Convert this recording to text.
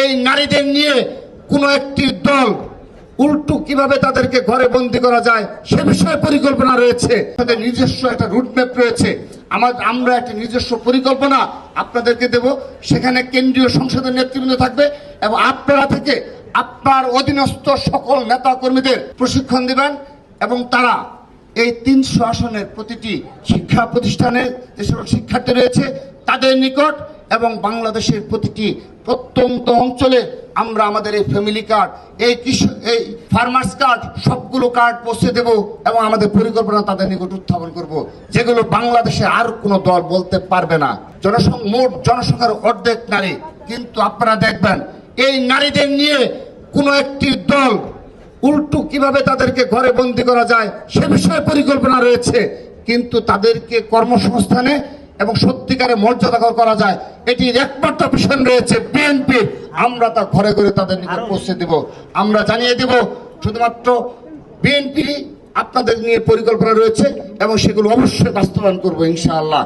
এই নারীদের নিয়ে কোনো একটি দল উল্টো কিভাবে তাদেরকে ঘরে বন্দী করা যায় সে বিষয়ে পরিকল্পনা রয়েছে। তাদের নিজস্ব একটা রুটম্যাপ রয়েছে। আমরা একটা নিজস্ব পরিকল্পনা আপনাদেরকে দেব। সেখানে কেন্দ্রীয় সংসদের নেতৃবৃন্দ থাকবে এবং আপনারা থেকে আপনার অধীনস্থ সকল নেতা কর্মীদের প্রশিক্ষণ দিবেন এবং তারা এই ৩০০ আসনের প্রতিটি শিক্ষা প্রতিষ্ঠানে যে সকল শিক্ষার্থী রয়েছে তাদের নিকট এবং বাংলাদেশের প্রতিটি প্রত্যন্ত অঞ্চলে আমরা আমাদের এই ফ্যামিলি কার্ড, এই ফার্মার্স কার্ড, সবগুলো কার্ড পৌঁছে দেব এবং আমাদের পরিকল্পনা তাদের নিকট উত্থাপন করব, যেগুলো বাংলাদেশে আর কোনো দল বলতে পারবে না। মোট জনসংখ্যার অর্ধেক নারী, কিন্তু আপনারা দেখবেন এই নারীদের নিয়ে কোনো একটি দল উল্টো কিভাবে তাদেরকে ঘরে বন্দী করা যায় সে বিষয়ে পরিকল্পনা রয়েছে, কিন্তু তাদেরকে কর্মসংস্থানে এবং সত্যিকারে মর্যাদা করা যায় এটির একমাত্র অপশন রয়েছে বিএনপি। আমরা তা ঘরে ঘরে তাদের নিকট পৌঁছে দেব। আমরা জানিয়ে দেব শুধুমাত্র বিএনপি আপনাদের নিয়ে পরিকল্পনা রয়েছে এবং সেগুলো অবশ্যই বাস্তবায়ন করবো ইনশাআল্লাহ।